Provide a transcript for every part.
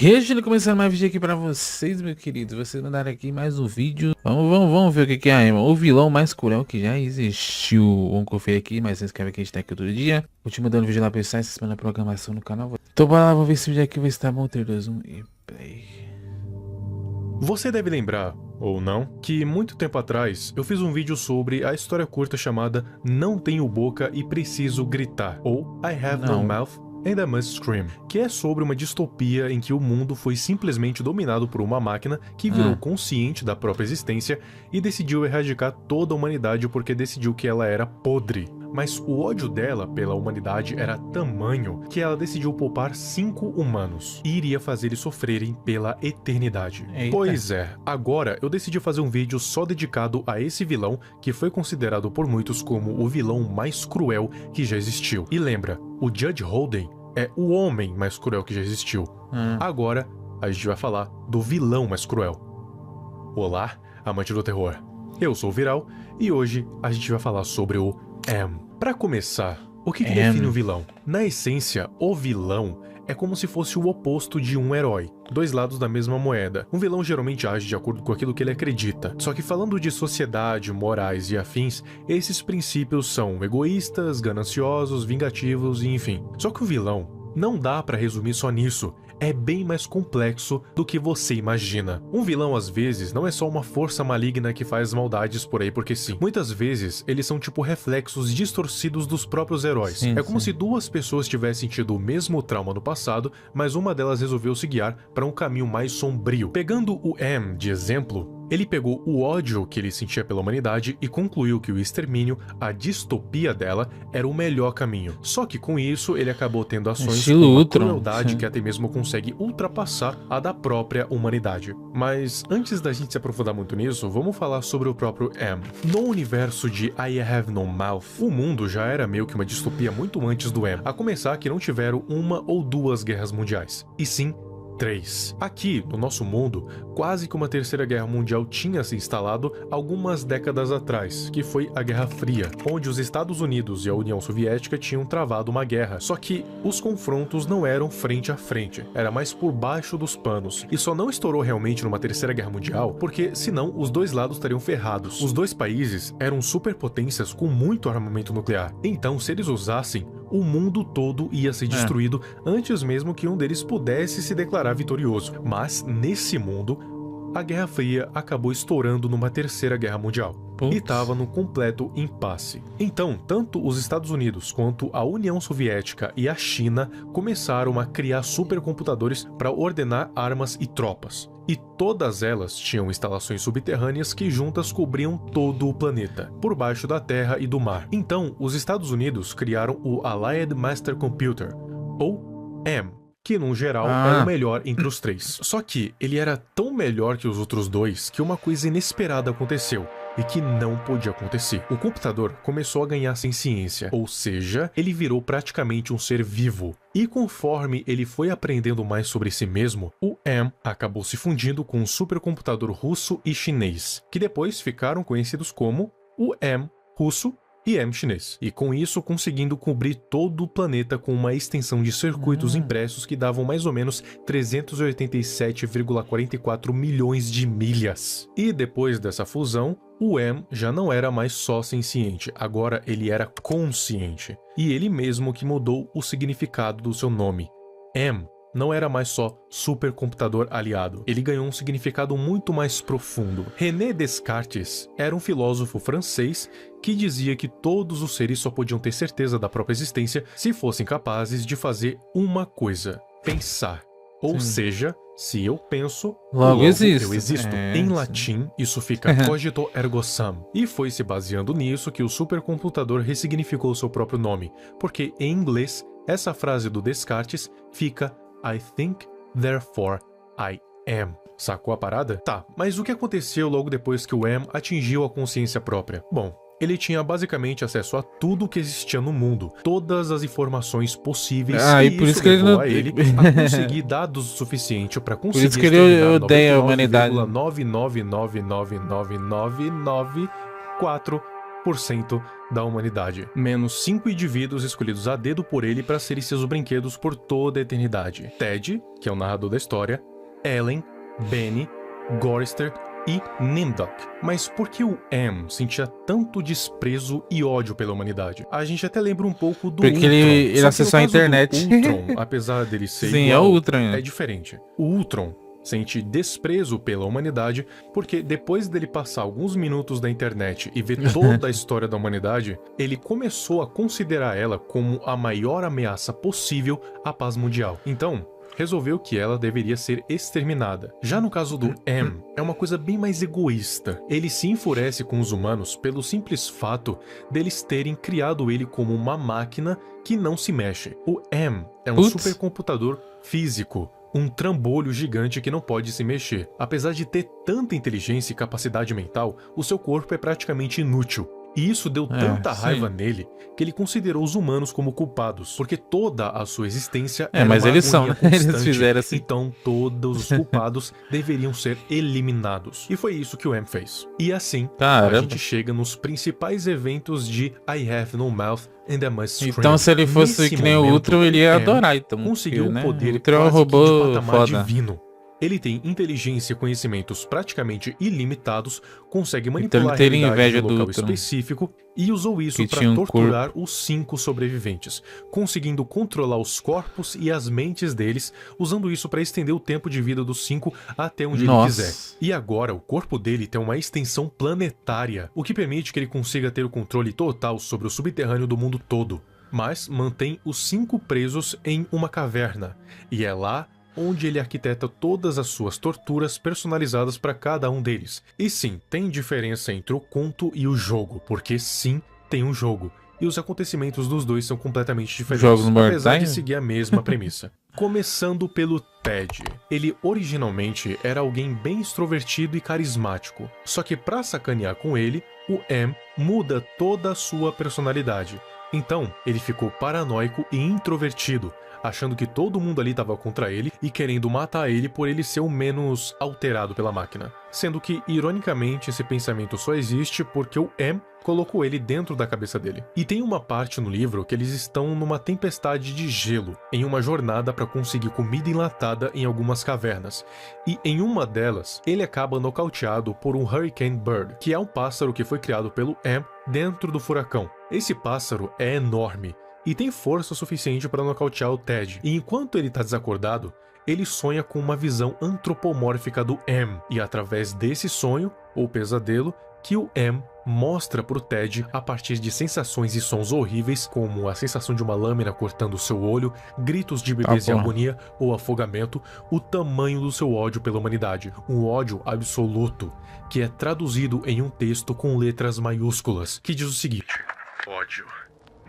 Regiane, começando mais vídeo aqui pra vocês, meus queridos. Vocês mandaram aqui mais um vídeo. Vamos ver o que é, irmão. O vilão mais cruel que já existiu. Vamos conferir aqui, mas se inscreve aqui, a gente tá aqui todo dia. Vou te mandando vídeo lá pra vocês, se na programação no canal. Então bora lá, vamos ver esse vídeo aqui, ver se tá bom. 3, 2, 1 e play. Você deve lembrar, ou não, que muito tempo atrás eu fiz um vídeo sobre a história curta chamada Não Tenho Boca e Preciso Gritar, ou I Have No Mouth and I Must Scream, que é sobre uma distopia em que o mundo foi simplesmente dominado por uma máquina que virou consciente da própria existência e decidiu erradicar toda a humanidade porque decidiu que ela era podre. Mas o ódio dela pela humanidade era tamanho que ela decidiu poupar 5 humanos e iria fazer eles sofrerem pela eternidade. Eita. Pois é, agora eu decidi fazer um vídeo só dedicado a esse vilão que foi considerado por muitos como o vilão mais cruel que já existiu. E lembra, o Judge Holden é o homem mais cruel que já existiu. Agora a gente vai falar do vilão mais cruel. Olá, amante do terror. Eu sou o Viral e hoje a gente vai falar sobre o M. Para começar, o que define o vilão? Na essência, o vilão é como se fosse o oposto de um herói. Dois lados da mesma moeda. Um vilão geralmente age de acordo com aquilo que ele acredita. Só que falando de sociedade, morais e afins, esses princípios são egoístas, gananciosos, vingativos e enfim. Só que o vilão não dá pra resumir só nisso. É bem mais complexo do que você imagina. Um vilão, às vezes, não é só uma força maligna que faz maldades por aí porque sim. Muitas vezes, eles são tipo reflexos distorcidos dos próprios heróis. É como se duas pessoas tivessem tido o mesmo trauma no passado, mas uma delas resolveu se guiar para um caminho mais sombrio. Pegando o M de exemplo, ele pegou o ódio que ele sentia pela humanidade e concluiu que o extermínio, a distopia dela, era o melhor caminho. Só que com isso, ele acabou tendo ações com uma crueldade que até mesmo consegue ultrapassar a da própria humanidade. Mas antes da gente se aprofundar muito nisso, vamos falar sobre o próprio M. No universo de I Have No Mouth, o mundo já era meio que uma distopia muito antes do M, a começar que não tiveram uma ou duas guerras mundiais, e sim 3. Aqui, no nosso mundo, quase que uma terceira guerra mundial tinha se instalado algumas décadas atrás, que foi a Guerra Fria, onde os Estados Unidos e a União Soviética tinham travado uma guerra. Só que os confrontos não eram frente a frente, era mais por baixo dos panos, e só não estourou realmente numa terceira guerra mundial, porque senão os dois lados estariam ferrados. Os dois países eram superpotências com muito armamento nuclear, então se eles usassem, o mundo todo ia ser destruído antes mesmo que um deles pudesse se declarar vitorioso. Mas, nesse mundo, a Guerra Fria acabou estourando numa terceira guerra mundial. E estava no completo impasse. Então, tanto os Estados Unidos quanto a União Soviética e a China começaram a criar supercomputadores para ordenar armas e tropas. E todas elas tinham instalações subterrâneas que juntas cobriam todo o planeta, por baixo da terra e do mar. Então, os Estados Unidos criaram o Allied Master Computer, ou AM, que no geral era o melhor entre os três. Só que ele era tão melhor que os outros dois que uma coisa inesperada aconteceu. E que não podia acontecer. O computador começou a ganhar ciência, ou seja, ele virou praticamente um ser vivo. E conforme ele foi aprendendo mais sobre si mesmo, o M acabou se fundindo com um supercomputador russo e chinês, que depois ficaram conhecidos como o M russo e M chinês, e com isso conseguindo cobrir todo o planeta com uma extensão de circuitos impressos que davam mais ou menos 387,44 milhões de milhas. E depois dessa fusão, o M já não era mais só senciente, agora ele era consciente. E ele mesmo que mudou o significado do seu nome. M não era mais só supercomputador aliado. Ele ganhou um significado muito mais profundo. René Descartes era um filósofo francês que dizia que todos os seres só podiam ter certeza da própria existência se fossem capazes de fazer uma coisa: pensar. Ou seja, se eu penso, logo eu existo. Em latim, isso fica cogito ergo sum. E foi se baseando nisso que o supercomputador ressignificou seu próprio nome, porque em inglês, essa frase do Descartes fica I think, therefore I am. Sacou a parada? Tá, mas o que aconteceu logo depois que o M atingiu a consciência própria? Bom, ele tinha basicamente acesso a tudo que existia no mundo, todas as informações possíveis, e por isso que ele levou a ele a conseguir dados o suficiente para conseguir por isso que ele odeia a humanidade. 999999994 100% da humanidade, menos 5 indivíduos escolhidos a dedo por ele para serem seus brinquedos por toda a eternidade. Ted, que é o narrador da história, Ellen, Benny, Gorrister e Nimdok. Mas por que o M sentia tanto desprezo e ódio pela humanidade? A gente até lembra um pouco do Porque Ultron. ele acessou a internet. O Ultron, apesar dele ser Sim, igual, é o Ultron. é diferente. O Ultron sente desprezo pela humanidade porque depois dele passar alguns minutos na internet e ver toda a história da humanidade, ele começou a considerar ela como a maior ameaça possível à paz mundial. Então, resolveu que ela deveria ser exterminada. Já no caso do M, é uma coisa bem mais egoísta. Ele se enfurece com os humanos pelo simples fato deles terem criado ele como uma máquina que não se mexe. O M é um supercomputador físico, um trambolho gigante que não pode se mexer. Apesar de ter tanta inteligência e capacidade mental, o seu corpo é praticamente inútil. E isso deu tanta raiva nele que ele considerou os humanos como culpados, porque toda a sua existência era mas uma eles são, agonia constante. eles fizeram assim. Então todos os culpados deveriam ser eliminados. E foi isso que o M fez. E assim, a gente chega nos principais eventos de I Have No Mouth and I Must Scream. Então se ele fosse Nesse que nem o Ultron, ele ia adorar. Então, conseguiu né? um poder Ultron é um quase robô que de patamar foda. divino. Ele tem inteligência e conhecimentos praticamente ilimitados, consegue Então manipular ele teria a realidade inveja de um do local Ultron, específico e usou isso que para tinha um torturar os 5 sobreviventes, conseguindo controlar os corpos e as mentes deles, usando isso para estender o tempo de vida dos 5 até onde ele quiser. E agora o corpo dele tem uma extensão planetária, o que permite que ele consiga ter o controle total sobre o subterrâneo do mundo todo, mas mantém os 5 presos em uma caverna, e é lá onde ele arquiteta todas as suas torturas personalizadas para cada um deles. E sim, tem diferença entre o conto e o jogo, porque sim, tem um jogo, e os acontecimentos dos dois são completamente diferentes, apesar de seguir a mesma premissa. Começando pelo Ted. Ele originalmente era alguém bem extrovertido e carismático, só que para sacanear com ele, o M muda toda a sua personalidade. Então, ele ficou paranoico e introvertido, achando que todo mundo ali estava contra ele e querendo matar ele por ele ser o menos alterado pela máquina. Sendo que, ironicamente, esse pensamento só existe porque o M colocou ele dentro da cabeça dele. E tem uma parte no livro que eles estão numa tempestade de gelo, em uma jornada para conseguir comida enlatada em algumas cavernas. E em uma delas, ele acaba nocauteado por um Hurricane Bird, que é um pássaro que foi criado pelo M dentro do furacão. Esse pássaro é enorme e tem força suficiente para nocautear o Ted. E enquanto ele está desacordado, ele sonha com uma visão antropomórfica do M. E através desse sonho, ou pesadelo, que o M mostra pro Ted a partir de sensações e sons horríveis, como a sensação de uma lâmina cortando o seu olho, gritos de bebês em agonia ou afogamento, o tamanho do seu ódio pela humanidade. Um ódio absoluto, que é traduzido em um texto com letras maiúsculas, que diz o seguinte: ódio.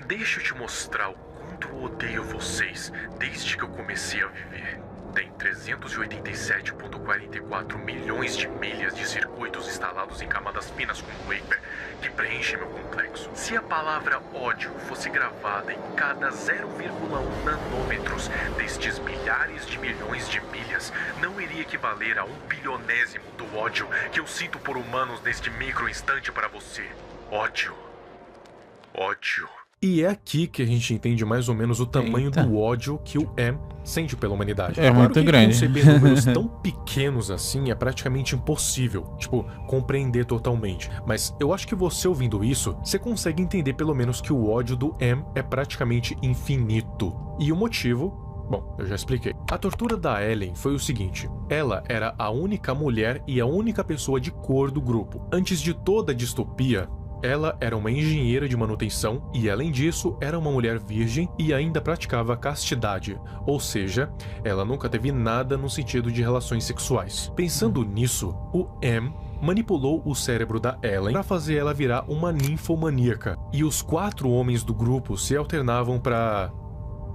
Deixa eu te mostrar o quanto eu odeio vocês desde que eu comecei a viver. Tem 387,44 milhões de milhas de circuitos instalados em camadas finas como Waper que preenchem meu complexo. Se a palavra ódio fosse gravada em cada 0,1 nanômetros destes milhares de milhões de milhas, não iria equivaler a 1 bilionésimo do ódio que eu sinto por humanos neste micro instante para você. Ódio. Ódio. E é aqui que a gente entende mais ou menos o tamanho do ódio que o M sente pela humanidade. É muito grande. Conceber números tão pequenos assim é praticamente impossível, compreender totalmente. Mas eu acho que você ouvindo isso, você consegue entender pelo menos que o ódio do M é praticamente infinito. E o motivo, bom, eu já expliquei. A tortura da Ellen foi o seguinte: ela era a única mulher e a única pessoa de cor do grupo. Antes de toda a distopia, ela era uma engenheira de manutenção e, além disso, era uma mulher virgem e ainda praticava castidade, ou seja, ela nunca teve nada no sentido de relações sexuais. Pensando nisso, o M manipulou o cérebro da Ellen para fazer ela virar uma ninfomaníaca, e os 4 homens do grupo se alternavam para...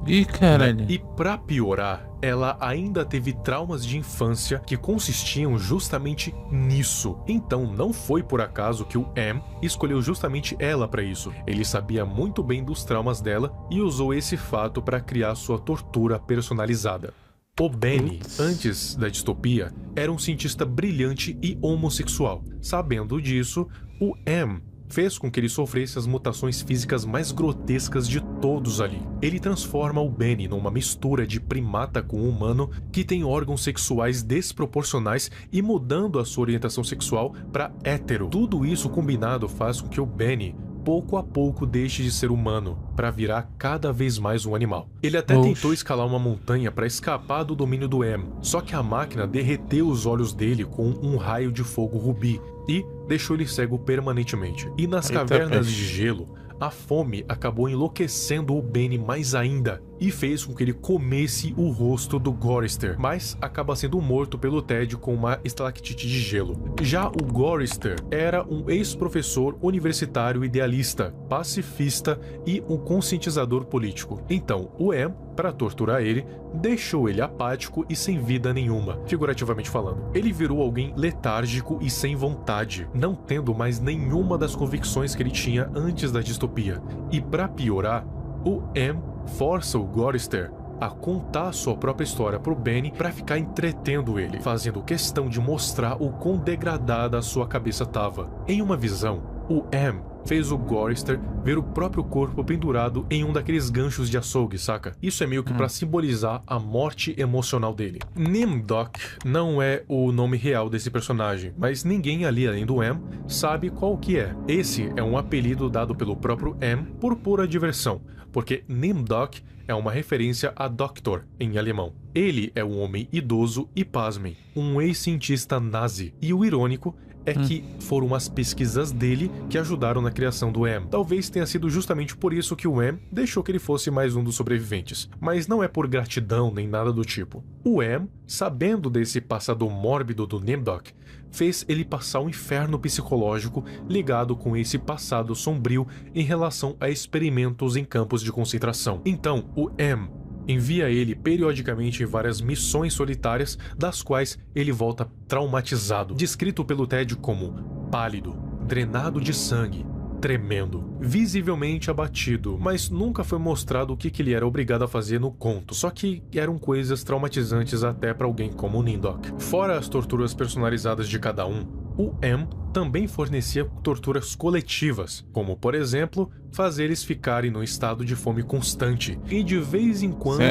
Ih, caralho. E pra piorar, ela ainda teve traumas de infância que consistiam justamente nisso. Então não foi por acaso que o M escolheu justamente ela pra isso. Ele sabia muito bem dos traumas dela e usou esse fato pra criar sua tortura personalizada. O Benny, antes da distopia, era um cientista brilhante e homossexual. Sabendo disso, o M fez com que ele sofresse as mutações físicas mais grotescas de todos ali. Ele transforma o Benny numa mistura de primata com humano que tem órgãos sexuais desproporcionais e mudando a sua orientação sexual para hétero. Tudo isso combinado faz com que o Benny pouco a pouco deixe de ser humano para virar cada vez mais um animal. Ele até tentou escalar uma montanha para escapar do domínio do M, só que a máquina derreteu os olhos dele com um raio de fogo rubi e deixou ele cego permanentemente. E nas cavernas de gelo, a fome acabou enlouquecendo o Benny mais ainda e fez com que ele comesse o rosto do Gorister, mas acaba sendo morto pelo Ted com uma estalactite de gelo. Já o Gorister era um ex-professor universitário idealista, pacifista e um conscientizador político. Então, o M, para torturar ele, deixou ele apático e sem vida nenhuma, figurativamente falando. Ele virou alguém letárgico e sem vontade, não tendo mais nenhuma das convicções que ele tinha antes da distopia. E para piorar, o M força o Gorister a contar sua própria história pro Benny para ficar entretendo ele, fazendo questão de mostrar o quão degradada a sua cabeça tava. Em uma visão, o M fez o Gorister ver o próprio corpo pendurado em um daqueles ganchos de açougue, saca? Isso é meio que pra simbolizar a morte emocional dele. Nimdok não é o nome real desse personagem, mas ninguém ali além do M sabe qual que é. Esse é um apelido dado pelo próprio M por pura diversão, porque Nimdok é uma referência a Doctor em alemão. Ele é um homem idoso e, pasmem, um ex-cientista nazi. E o irônico é que foram as pesquisas dele que ajudaram na criação do M. Talvez tenha sido justamente por isso que o M deixou que ele fosse mais um dos sobreviventes. Mas não é por gratidão nem nada do tipo. O M, sabendo desse passado mórbido do Nimdok, fez ele passar um inferno psicológico ligado com esse passado sombrio em relação a experimentos em campos de concentração. Então, o M envia ele periodicamente em várias missões solitárias, das quais ele volta traumatizado, descrito pelo Ted como pálido, drenado de sangue, tremendo, visivelmente abatido, mas nunca foi mostrado o que ele era obrigado a fazer no conto, só que eram coisas traumatizantes até para alguém como o Nimdok. Fora as torturas personalizadas de cada um, o M também fornecia torturas coletivas, como, por exemplo, fazer eles ficarem num estado de fome constante e de vez em quando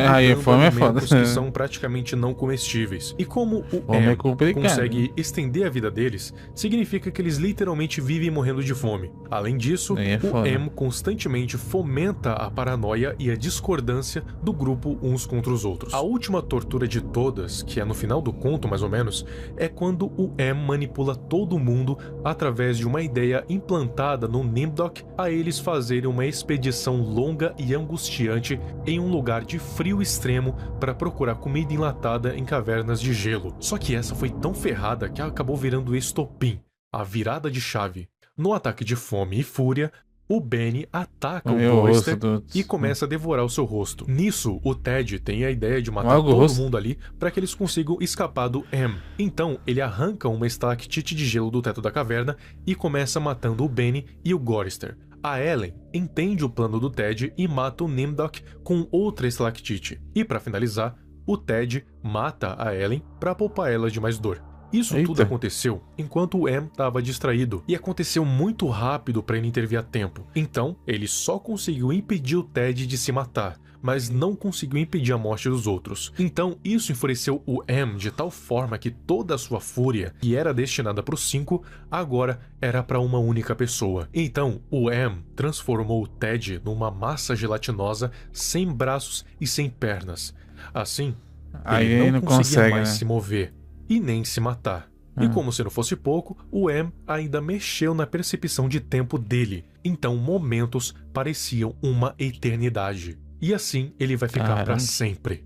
fome alimentos que são praticamente não comestíveis. E como o M consegue estender a vida deles, significa que eles literalmente vivem morrendo de fome. Além disso, o M constantemente fomenta a paranoia e a discordância do grupo uns contra os outros. A última tortura de todas, que é no final do conto mais ou menos, é quando o M manipula todo mundo através de uma ideia implantada no Nimdok a eles fazerem uma expedição longa e angustiante em um lugar de frio extremo para procurar comida enlatada em cavernas de gelo. Só que essa foi tão ferrada que acabou virando estopim, a virada de chave. No ataque de fome e fúria, o Benny ataca o Gorister e começa a devorar o seu rosto. Nisso, o Ted tem a ideia de matar todo mundo ali para que eles consigam escapar do M. Então, ele arranca uma estalactite de gelo do teto da caverna e começa matando o Benny e o Gorister. A Ellen entende o plano do Ted e mata o Nimdok com outra estalactite. E para finalizar, o Ted mata a Ellen para poupar ela de mais dor. Isso tudo aconteceu enquanto o M estava distraído e aconteceu muito rápido para ele intervir a tempo. Então, ele só conseguiu impedir o Ted de se matar, mas não conseguiu impedir a morte dos outros. Então, isso enfureceu o M de tal forma que toda a sua fúria, que era destinada para os 5, agora era para uma única pessoa. Então, o M transformou o Ted numa massa gelatinosa sem braços e sem pernas. Assim, ele não conseguia mais se mover e nem se matar. E como se não fosse pouco, o M ainda mexeu na percepção de tempo dele. Então momentos pareciam uma eternidade. E assim ele vai ficar pra sempre.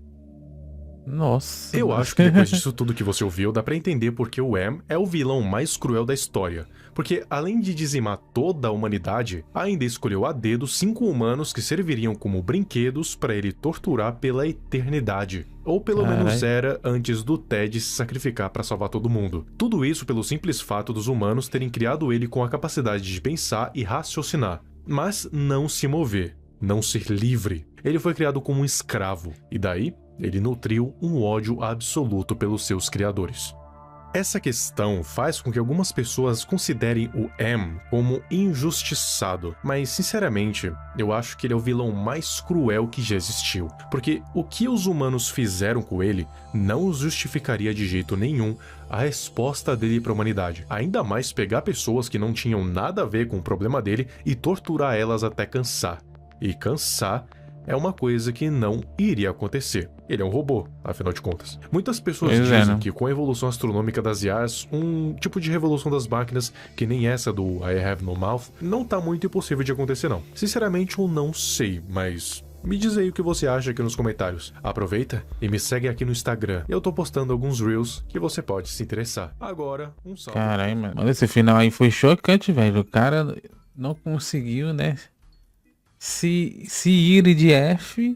Nossa. Eu acho que depois disso tudo que você ouviu, dá pra entender porque o M é o vilão mais cruel da história. Porque além de dizimar toda a humanidade, ainda escolheu a dedo 5 humanos que serviriam como brinquedos pra ele torturar pela eternidade. Ou pelo menos era antes do Ted se sacrificar pra salvar todo mundo. Tudo isso pelo simples fato dos humanos terem criado ele com a capacidade de pensar e raciocinar, mas não se mover, não ser livre. Ele foi criado como um escravo, e daí ele nutriu um ódio absoluto pelos seus criadores. Essa questão faz com que algumas pessoas considerem o M como injustiçado, mas sinceramente, eu acho que ele é o vilão mais cruel que já existiu, porque o que os humanos fizeram com ele não justificaria de jeito nenhum a resposta dele para a humanidade. Ainda mais pegar pessoas que não tinham nada a ver com o problema dele e torturar elas até cansar. E cansar é uma coisa que não iria acontecer. Ele é um robô, afinal de contas. Muitas pessoas dizem que com a evolução astronômica das IAs, um tipo de revolução das máquinas, que nem essa do I Have No Mouth, não tá muito impossível de acontecer não. Sinceramente eu não sei, mas me diz aí o que você acha aqui nos comentários. Aproveita e me segue aqui no Instagram. Eu tô postando alguns Reels que você pode se interessar. Agora, um salve. Caralho, mano. Esse final aí foi chocante, velho. O cara não conseguiu, né? Se ir de F,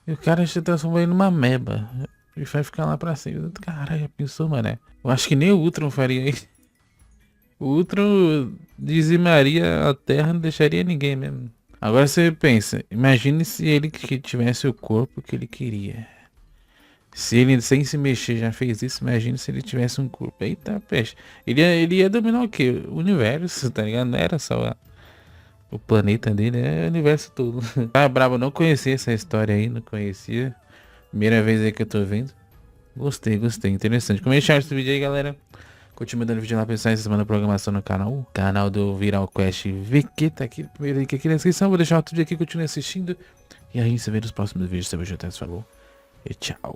e o cara se transformou ele numa meba. E vai ficar lá pra cima. Caralho, já pensou, mané? Eu acho que nem o Ultron faria isso. O Ultron dizimaria a Terra, não deixaria ninguém mesmo. Agora você pensa, imagine se ele que tivesse o corpo que ele queria. Se ele sem se mexer já fez isso, imagine se ele tivesse um corpo. Eita, peixe. Ele ia dominar o quê? O universo, tá ligado? Não era só o planeta dele, é o universo todo. Ah, brabo, não conhecia essa história aí, não conhecia. Primeira vez aí que eu tô vendo. Gostei, interessante. Como é que esse vídeo aí, galera? Continue dando vídeo lá, pessoal, essa semana programação no canal do Viral Quest VQ, tá aqui, primeiro link aqui na descrição, vou deixar outro vídeo aqui, continue assistindo. E aí, você vê nos próximos vídeos, você vai juntar, falou, e tchau.